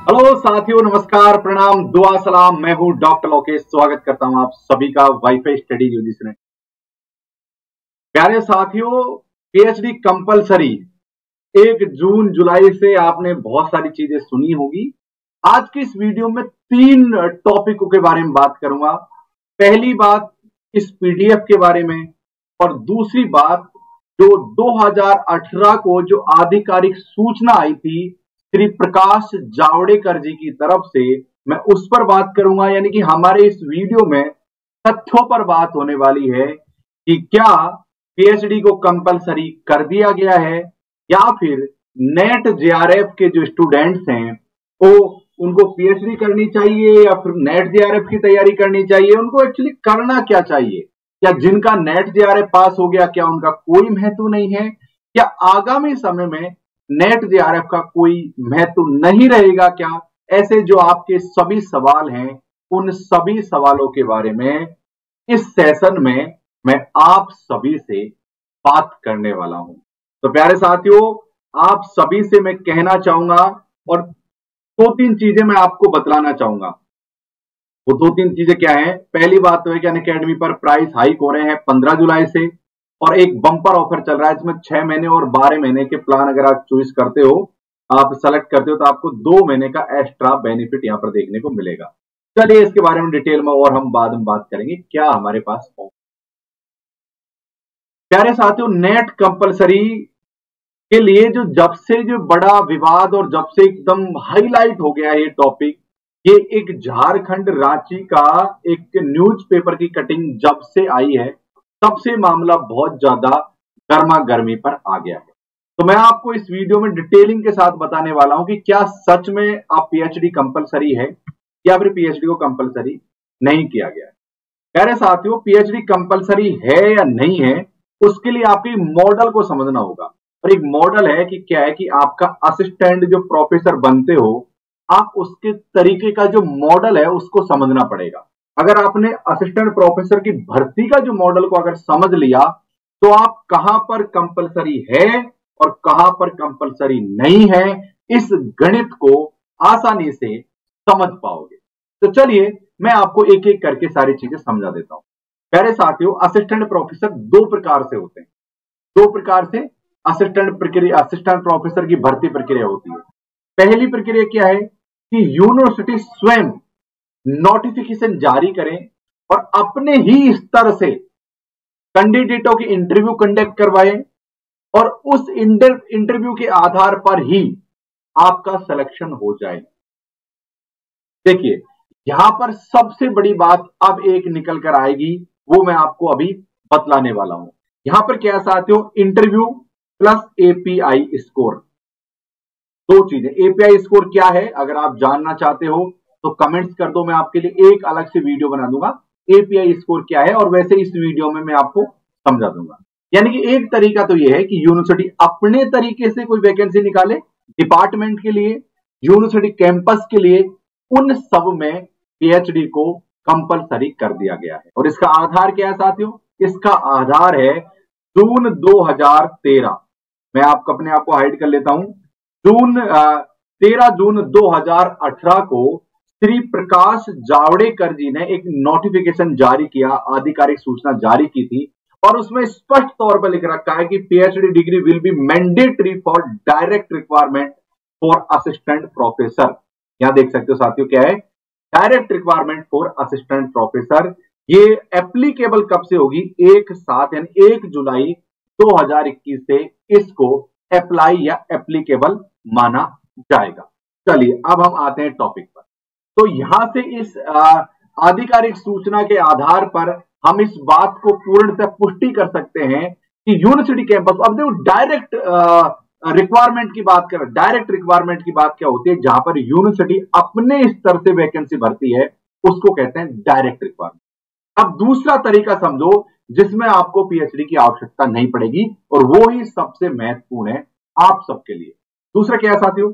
Hello साथियों, नमस्कार, प्रणाम, दुआ सलाम। मैं हूं डॉक्टर लोकेश। स्वागत करता हूं आप सभी का वाईफाई स्टडी यूनिट में। प्यारे साथियों, पीएचडी कंपलसरी 1 जून जुलाई से आपने बहुत सारी चीजें सुनी होगी। आज की इस वीडियो में 3 टॉपिकों के बारे में बात करूंगा। पहली बात इस पीडीएफ के बारे में, और दूसरी बात जो 2018 को जो आधिकारिक सूचना आई थी श्री प्रकाश जावड़ेकर जी की तरफ से, मैं उस पर बात करूंगा। यानी कि हमारे इस वीडियो में तथ्यों पर बात होने वाली है कि क्या पीएचडी को कंपलसरी कर दिया गया है या फिर नेट जेआरएफ के जो स्टूडेंट्स हैं वो उनको पीएचडी करनी चाहिए या फिर नेट जेआरएफ की तैयारी करनी चाहिए। उनको एक्चुअली करना क्या चाहिए? क्या जिनका नेट जेआरएफ पास हो गया क्या उनका कोई महत्व नहीं है? क्या आगामी समय में नेट जेआरएफ का कोई महत्व नहीं रहेगा क्या? ऐसे जो आपके सभी सवाल हैं, उन सभी सवालों के बारे में इस सेशन में मैं आप सभी से बात करने वाला हूं। तो प्यारे साथियों, आप सभी से मैं कहना चाहूंगा और 2-3 चीजें मैं आपको बतलाना चाहूंगा। वो 2-3 चीजें क्या है? पहली बात तो है कि अनअकैडमी पर प्राइस हाइक हो रहे हैं 15 जुलाई से, और एक बंपर ऑफर चल रहा है इसमें 6 महीने और 12 महीने के प्लान अगर आप चॉइस करते हो, आप सेलेक्ट करते हो, तो आपको 2 महीने का एक्स्ट्रा बेनिफिट यहां पर देखने को मिलेगा। चलिए इसके बारे में डिटेल में और हम बाद में बात करेंगे क्या हमारे पास हो। प्यारे साथियों, नेट कंपलसरी के लिए जब से जो बड़ा विवाद और जब से एकदम हाईलाइट हो गया ये टॉपिक, ये एक झारखंड रांची का एक न्यूज़पेपर की कटिंग जब से आई है तब से मामला बहुत ज्यादा गर्मा गर्मी पर आ गया है। तो मैं आपको इस वीडियो में डिटेलिंग के साथ बताने वाला हूं कि क्या सच में आप पीएचडी कंपलसरी है या फिर पीएचडी को कंपलसरी नहीं किया गया है। प्यारे साथियों, पीएचडी कंपलसरी है या नहीं है, उसके लिए आपके मॉडल को समझना होगा। और एक मॉडल है कि क्या है कि आपका असिस्टेंट जो प्रोफेसर बनते हो, आप उसके तरीके का जो मॉडल है उसको समझना पड़ेगा। अगर आपने असिस्टेंट प्रोफेसर की भर्ती का जो मॉडल को अगर समझ लिया तो आप कहां पर कंपलसरी है और कहां पर कंपलसरी नहीं है, इस गणित को आसानी से समझ पाओगे। तो चलिए मैं आपको एक एक करके सारी चीजें समझा देता हूं। प्यारे साथियों, असिस्टेंट प्रोफेसर 2 प्रकार से होते हैं। 2 प्रकार से असिस्टेंट प्रोफेसर की भर्ती प्रक्रिया होती है। पहली प्रक्रिया क्या है कि यूनिवर्सिटी स्वयं नोटिफिकेशन जारी करें और अपने ही स्तर से कैंडिडेटों की इंटरव्यू कंडक्ट करवाएं, और उस इंटरव्यू के आधार पर ही आपका सिलेक्शन हो जाए। देखिए, यहां पर सबसे बड़ी बात अब एक निकल कर आएगी, वो मैं आपको अभी बतलाने वाला हूं। यहां पर क्या साथियों, इंटरव्यू प्लस एपीआई स्कोर, 2 चीजें। एपीआई स्कोर क्या है अगर आप जानना चाहते हो तो कमेंट्स कर दो, मैं आपके लिए एक अलग से वीडियो बना दूंगा एपीआई स्कोर क्या है, और वैसे इस वीडियो में मैं आपको समझा दूंगा। यानी कि एक तरीका तो यह है कि यूनिवर्सिटी अपने तरीके से कोई वैकेंसी निकाले डिपार्टमेंट के लिए, यूनिवर्सिटी कैंपस के लिए, उन सब में पीएचडी को कंपलसरी कर दिया गया है। और इसका आधार क्या है साथियों? इसका आधार है जून 2013। मैं आपको अपने आप को हाइड कर लेता हूं। 13 जून 2018 को श्री प्रकाश जावड़ेकर जी ने एक नोटिफिकेशन जारी किया, आधिकारिक सूचना जारी की थी, और उसमें स्पष्ट तौर पर लिख रखा है कि PhD degree will be mandatory for direct requirement for assistant professor. यहां देख सकते हो साथियों क्या है, direct requirement for assistant professor. ये एप्लीकेबल कब से होगी? 1/7 यानी 1 जुलाई 2021 से इसको अप्लाई या एप्लीकेबल माना जाएगा। चलिए अब हम आते हैं टॉपिक पर। तो यहां से इस आधिकारिक सूचना के आधार पर हम इस बात को पूर्णतः पुष्टि कर सकते हैं कि यूनिवर्सिटी कैंपस, अब देखो डायरेक्ट रिक्वायरमेंट की बात करें, डायरेक्ट रिक्वायरमेंट की बात क्या होती है? जहां पर यूनिवर्सिटी अपने स्तर से वैकेंसी भरती है उसको कहते हैं डायरेक्ट रिक्वायरमेंट। अब दूसरा तरीका समझो जिसमें आपको पीएचडी की आवश्यकता नहीं पड़ेगी, और वो ही सबसे महत्वपूर्ण है आप सबके लिए। दूसरा क्या है साथियों?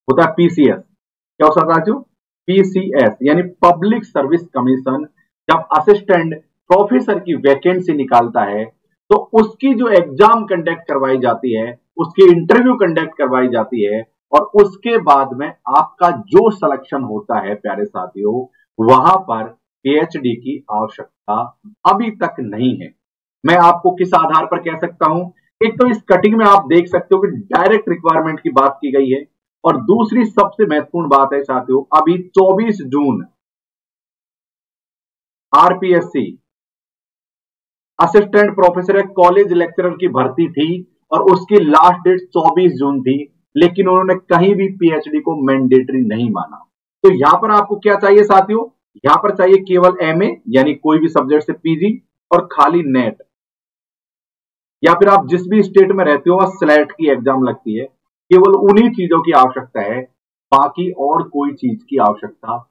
होता है पीसीएस। क्या होता है साथियों? पीसीएस यानी पब्लिक सर्विस कमीशन। जब असिस्टेंट प्रोफेसर की वैकेंसी निकालता है तो उसकी जो एग्जाम कंडक्ट करवाई जाती है, उसकी इंटरव्यू कंडक्ट करवाई जाती है, और उसके बाद में आपका जो सिलेक्शन होता है प्यारे साथियों, वहां पर पीएचडी की आवश्यकता अभी तक नहीं है। मैं आपको किस आधार पर कह सकता हूं, एक तो इस कटिंग में आप देख सकते हो कि डायरेक्ट रिक्वायरमेंट की बात की गई है, और दूसरी सबसे महत्वपूर्ण बात है साथियों, अभी 24 जून RPSC assistant professor college lecturer की भर्ती थी और उसकी लास्ट डेट 24 जून थी, लेकिन उन्होंने कहीं भी पीएचडी को मैंडेटरी नहीं माना। तो यहां पर आपको क्या चाहिए साथियों, यहां पर चाहिए केवल एमए यानी कोई भी सब्जेक्ट से पीजी, और खाली नेट, या फिर आप जिस भी स्टेट में रहते हो वहां स्लेट की एग्जाम लगती है, केवल उन्हीं चीजों की आवश्यकता है, बाकी और कोई चीज की आवश्यकता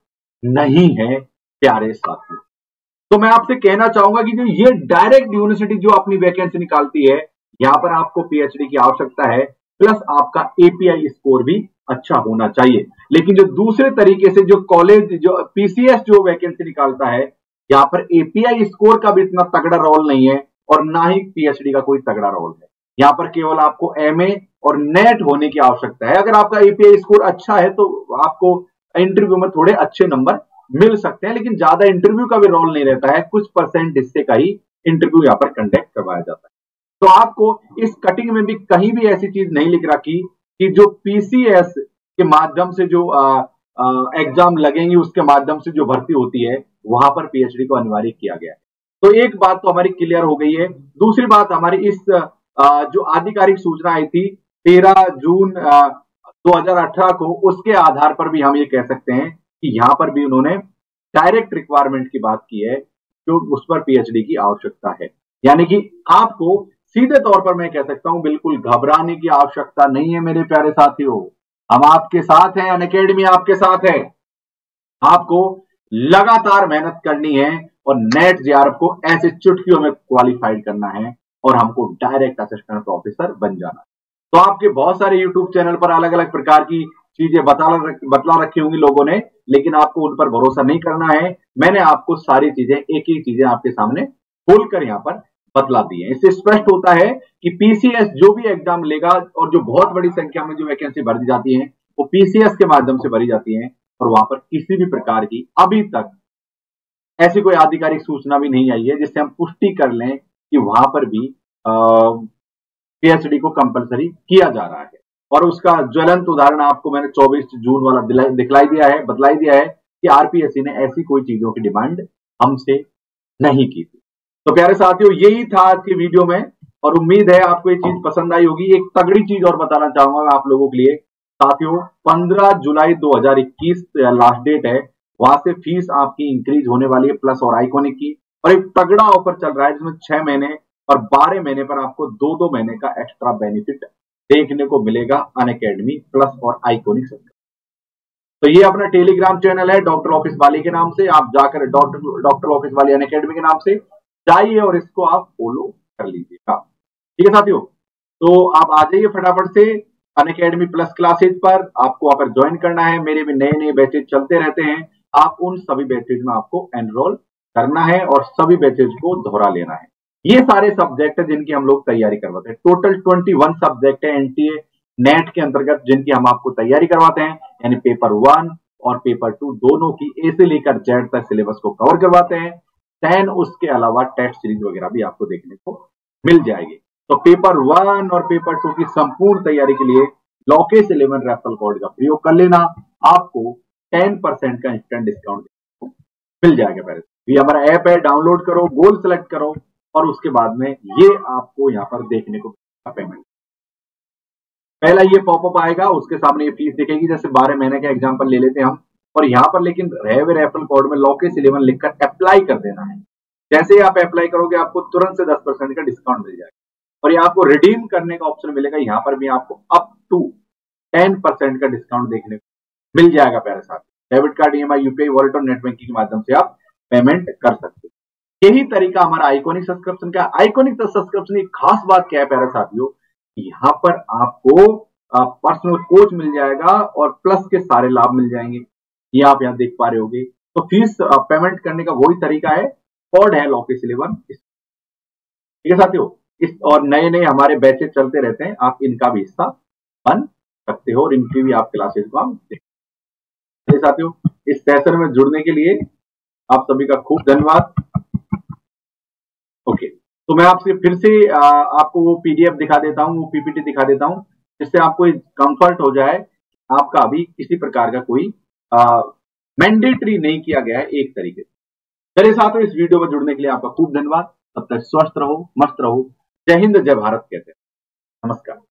नहीं है प्यारे साथियों। तो मैं आपसे कहना चाहूंगा कि जो ये डायरेक्ट यूनिवर्सिटी जो अपनी वैकेंसी निकालती है, यहां पर आपको पीएचडी की आवश्यकता है, प्लस आपका एपीआई स्कोर भी अच्छा होना चाहिए। लेकिन जो दूसरे तरीके से जो कॉलेज जो पीसीएस जो वैकेंसी निकालता है, यहां पर एपीआई स्कोर का भी इतना तगड़ा रोल नहीं है और ना ही पीएचडी का कोई तगड़ा रोल है। यहां पर केवल आपको एमए और नेट होने की आवश्यकता है। अगर आपका एपीआई स्कोर अच्छा है तो आपको इंटरव्यू में थोड़े अच्छे नंबर मिल सकते हैं, लेकिन ज्यादा इंटरव्यू का भी रोल नहीं रहता है, कुछ परसेंट हिस्से का ही इंटरव्यू यहाँ पर कंडक्ट करवाया जाता है। तो आपको इस कटिंग में भी कहीं भी ऐसी चीज नहीं लिख रखी कि जो पीसीएस के माध्यम से जो एग्जाम लगेंगी उसके माध्यम से जो भर्ती होती है वहां पर पीएचडी को अनिवार्य किया गया है। तो एक बात तो हमारी क्लियर हो गई है। दूसरी बात, हमारी इस जो आधिकारिक सूचना आई थी 13 जून 2018 को, उसके आधार पर भी हम ये कह सकते हैं कि यहां पर भी उन्होंने डायरेक्ट रिक्वायरमेंट की बात की है, जो उस पर पीएचडी की आवश्यकता है। यानी कि आपको सीधे तौर पर मैं कह सकता हूं बिल्कुल घबराने की आवश्यकता नहीं है मेरे प्यारे साथियों। हम आपके साथ हैं, अनअकैडमी आपके साथ है। आपको लगातार मेहनत करनी है और नेट जेआरएफ को ऐसे चुटकियों में क्वालिफाइड करना है और हमको डायरेक्ट असिस्टेंट प्रोफेसर बन जाना है। तो आपके बहुत सारे यूट्यूब चैनल पर अलग अलग प्रकार की चीजें बतला रखी होंगी लोगों ने, लेकिन आपको उन पर भरोसा नहीं करना है। मैंने आपको सारी चीजें एक एक चीजें आपके सामने खोलकर यहाँ पर बतला दी है। इससे स्पष्ट होता है कि पीसीएस जो भी एग्जाम लेगा और जो बहुत बड़ी संख्या में जो वैकेंसी भरी जाती है वो पीसीएस के माध्यम से भरी जाती है, और वहां पर किसी भी प्रकार की अभी तक ऐसी कोई आधिकारिक सूचना भी नहीं आई है जिससे हम पुष्टि कर लें कि वहां पर भी पीएचडी को कंपलसरी किया जा रहा है। और उसका ज्वलंत उदाहरण आपको मैंने 24 जून वाला बतलाई दिया है कि आरपीएससी ने ऐसी कोई चीजों की डिमांड हमसे नहीं की थी। तो प्यारे साथियों, यही था आज की वीडियो में, और उम्मीद है आपको ये चीज पसंद आई होगी। एक तगड़ी चीज और बताना चाहूंगा मैं आप लोगों के लिए साथियों, 15 जुलाई 2021 लास्ट डेट है, वहां से फीस आपकी इंक्रीज होने वाली है, प्लस और आइकॉनिक की। और एक तगड़ा ऑफर चल रहा है जिसमें 6 महीने और 12 महीने पर आपको 2-2 महीने का एक्स्ट्रा बेनिफिट देखने को मिलेगा अनअकैडमी प्लस और आइकॉनिक से। तो ये अपना टेलीग्राम चैनल है डॉक्टर ऑफिस वाली के नाम से, आप जाकर डॉक्टर ऑफिस वाली अनअकैडमी के नाम से जाइए और इसको आप फॉलो कर लीजिएगा। ठीक है साथियों, तो आप आ जाइए फटाफट से अनअकैडमी प्लस क्लासेज पर। आपको वहां पर ज्वाइन करना है, मेरे भी नए नए बैचेज चलते रहते हैं। आप उन सभी बैचेज में आपको एनरोल करना है और सभी बैचेज को दोहरा लेना है। ये सारे सब्जेक्ट है जिनकी हम लोग तैयारी करवाते हैं। टोटल 21 सब्जेक्ट है एनटीए नेट के अंतर्गत जिनकी हम आपको तैयारी करवाते हैं, यानी पेपर 1 और पेपर 2 दोनों की ए से लेकर जेड तक सिलेबस को कवर करवाते हैं। 10 उसके अलावा टेस्ट सीरीज वगैरह भी आपको देखने को मिल जाएगी। तो पेपर 1 और पेपर 2 की संपूर्ण तैयारी के लिए लॉकेश 11 रेफरल कोड का प्रयोग कर लेना, आपको 10% का इंस्टेंट डिस्काउंट मिल जाएगा। ये हमारा ऐप है, डाउनलोड करो, गोल सेलेक्ट करो और उसके बाद में ये आपको यहाँ पर देखने को पेमेंट पहला ये पॉपअप आएगा, उसके सामने ये फीस दिखेगी। जैसे 12 महीने का एग्जांपल ले लेते हैं हम, और यहाँ पर लेकिन रेवे रेफरल कोड में लॉकेश 11 लिखकर अप्लाई कर देना है। जैसे ही आप अप्लाई करोगे आपको तुरंत से 10% का डिस्काउंट मिल जाएगा, और ये आपको रिडीम करने का ऑप्शन मिलेगा। यहाँ पर भी आपको अप टू 10% का डिस्काउंट देखने को मिल जाएगा प्यारे साथ। Debit card, EMI, UPI, wallet और नेट बैंकिंग के माध्यम से आप पेमेंट कर सकते हैं। यही तरीका हमारा आइकॉनिक सब्सक्रिप्शन का। आइकॉनिक सब्सक्रिप्शन की खास बात क्या है प्यारे साथियों, यहाँ पर आपको पर्सनल कोच मिल जाएगा और प्लस के सारे लाभ मिल जाएंगे। ये आप यहाँ देख पा रहे होगे। तो फीस पेमेंट करने का वही तरीका है, कोड है लॉकेश 11। ठीक है साथियों, इस और नए नए हमारे बैचेस चलते रहते हैं, आप इनका भी हिस्सा बन सकते हो और इनकी भी आप क्लासेस को आप देख सकते हो। साथियों, इस सेशन में जुड़ने के लिए आप सभी का खूब धन्यवाद। ओके, तो मैं आपसे फिर से आपको वो पीडीएफ दिखा देता हूँ, वो पीपीटी दिखा देता हूँ, जिससे आपको कंफर्ट हो जाए। आपका अभी किसी प्रकार का कोई मैंडेटरी नहीं किया गया है एक तरीके से। चलिए साथियों, इस वीडियो में जुड़ने के लिए आपका खूब धन्यवाद। तब तक स्वस्थ रहो, मस्त रहो। जय हिंद, जय भारत कहते हैं। नमस्कार।